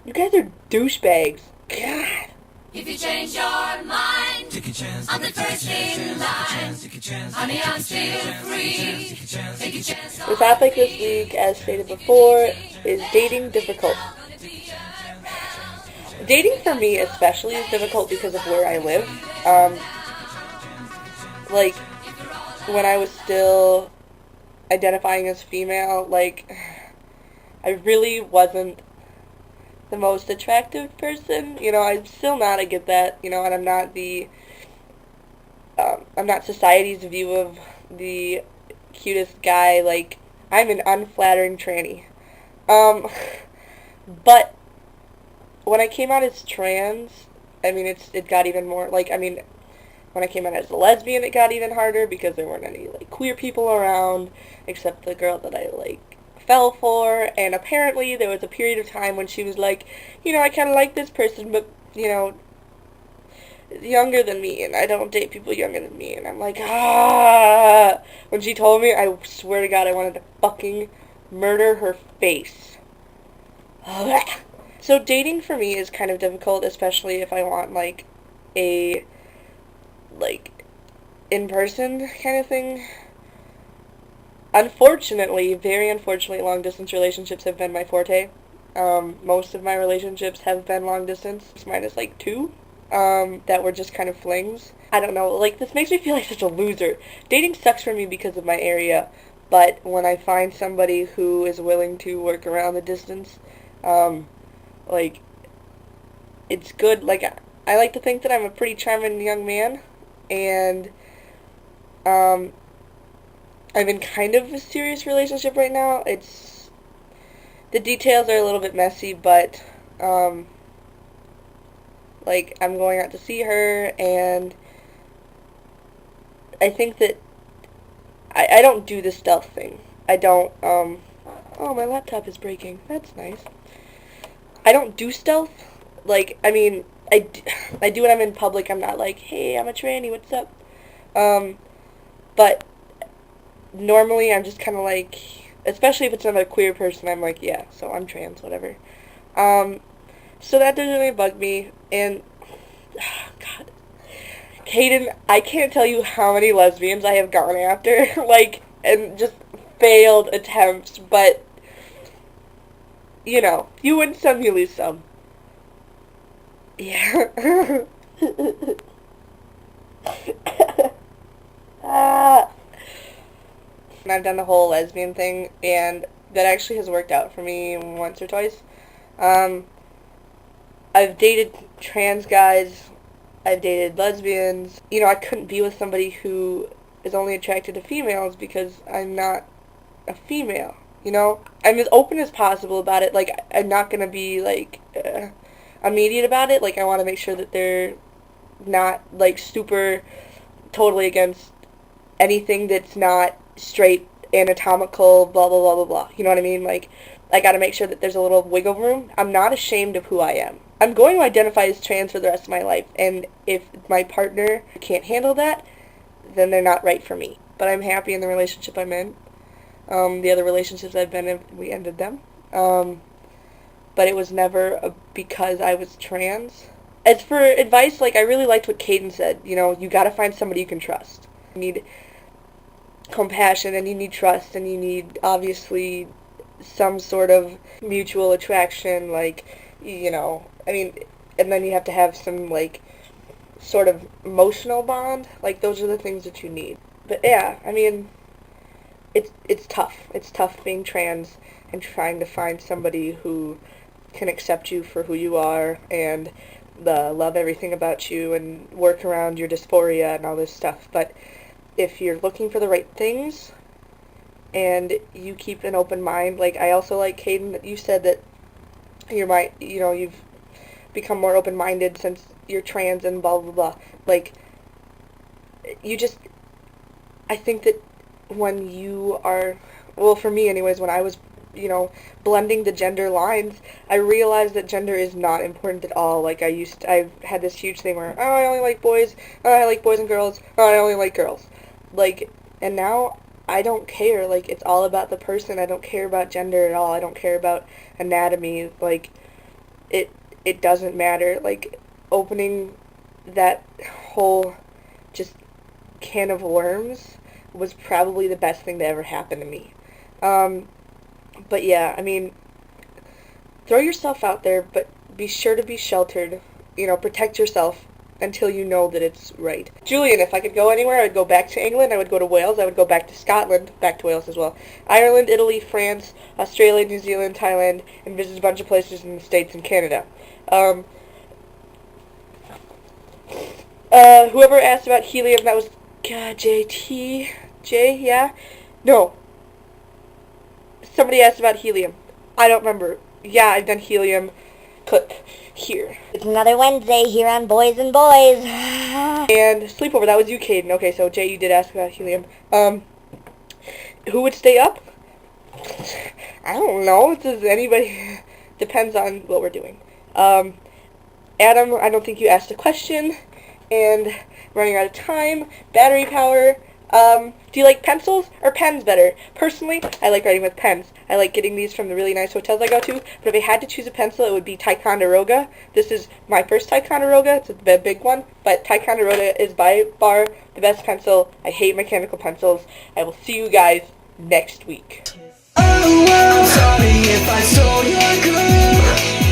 You guys are douchebags. God. If you change your mind, take a chance, I'm the first in line. Honey, I'm still free. Take a chance The on topic this me. week, as stated If you need before, me, is then dating I'll be difficult. there. Gonna be around. Dating The for me jungle especially is pays difficult to because of where I love is live. really now. Like, If you're all when I was still identifying as female, like, I really wasn't the most attractive person. I'm still not, I get that, and I'm not society's view of the cutest guy. Like, I'm an unflattering tranny. Um, but when I came out as trans, I mean, it got even more, like, I mean, when I came out as a lesbian, it got even harder because there weren't any, like, queer people around, except the girl that I, like, fell for, and apparently there was a period of time when she was like, I kind of like this person, but, younger than me, and I don't date people younger than me, and I'm like, ah. When she told me, I swear to God, I wanted to fucking murder her face. So dating for me is kind of difficult, especially if I want, like, a, like, in-person kind of thing. Unfortunately, very unfortunately, long-distance relationships have been my forte. Most of my relationships have been long-distance, minus, like, two. That were just kind of flings. I don't know, like, this makes me feel like such a loser. Dating sucks for me because of my area, but when I find somebody who is willing to work around the distance, um, like, it's good. Like, I like to think that I'm a pretty charming young man, and, um, I'm in kind of a serious relationship right now. The details are a little bit messy, but, like, I'm going out to see her, and I think that I don't do the stealth thing. I don't, oh, my laptop is breaking. That's nice. I don't do stealth. Like, I mean, I do when I'm in public. I'm not like, hey, I'm a tranny, what's up? Um, but normally I'm just kind of like, especially if it's another queer person, I'm like, yeah, so I'm trans, whatever. Um, so that doesn't really bug me. And, God, Caden, I can't tell you how many lesbians I have gone after, like, and just failed attempts, but, you win some, you lose some. Yeah. Ah. And I've done the whole lesbian thing, and that actually has worked out for me once or twice. Um, I've dated trans guys, I've dated lesbians. I couldn't be with somebody who is only attracted to females because I'm not a female. I'm as open as possible about it. Like, I'm not gonna be like immediate about it. Like, I want to make sure that they're not like super totally against anything that's not straight anatomical blah blah blah blah blah. You know what I mean? Like, I got to make sure that there's a little wiggle room. I'm not ashamed of who I am. I'm going to identify as trans for the rest of my life, and if my partner can't handle that, then they're not right for me. But I'm happy in the relationship I'm in. The other relationships I've been in, we ended them. But it was never because I was trans. As for advice, like, I really liked what Caden said. You gotta find somebody you can trust. You need compassion, and you need trust, and you need, obviously, some sort of mutual attraction, like, I mean, and then you have to have some, like, sort of emotional bond. Like, those are the things that you need. But yeah, I mean, it's tough. It's tough being trans and trying to find somebody who can accept you for who you are and love everything about you and work around your dysphoria and all this stuff. But if you're looking for the right things and you keep an open mind, like, I also like, Caden, that you said that you've become more open-minded since you're trans and blah blah blah. Like, you just, I think that when you are, well, for me anyways, when I was, blending the gender lines, I realized that gender is not important at all. Like, I had this huge thing where, oh, I only like boys, oh, I like boys and girls, oh, I only like girls. Like, and now I don't care. Like, it's all about the person. I don't care about gender at all. I don't care about anatomy. Like, it doesn't matter. Like, opening that whole just can of worms was probably the best thing that ever happened to me. But yeah, I mean, throw yourself out there, but be sure to be sheltered. You know, protect yourself until you know that it's right. Julian, if I could go anywhere, I would go back to England, I would go to Wales, I would go back to Scotland, back to Wales as well, Ireland, Italy, France, Australia, New Zealand, Thailand, and visit a bunch of places in the States and Canada. Whoever asked about helium, that was JT? J, yeah? No. Somebody asked about helium. I don't remember. Yeah, I've done helium. Click here. It's another Wednesday here on Boys and Boys. And sleepover, that was you, Caden. Okay, so Jay, you did ask about helium. Who would stay up? I don't know. Does anybody... Depends on what we're doing. Adam, I don't think you asked a question. And running out of time. Battery power. Do you like pencils or pens better? Personally, I like writing with pens. I like getting these from the really nice hotels I go to. But if I had to choose a pencil, it would be Ticonderoga. This is my first Ticonderoga. It's a big one. But Ticonderoga is by far the best pencil. I hate mechanical pencils. I will see you guys next week. Oh, I'm sorry if I stole your groove.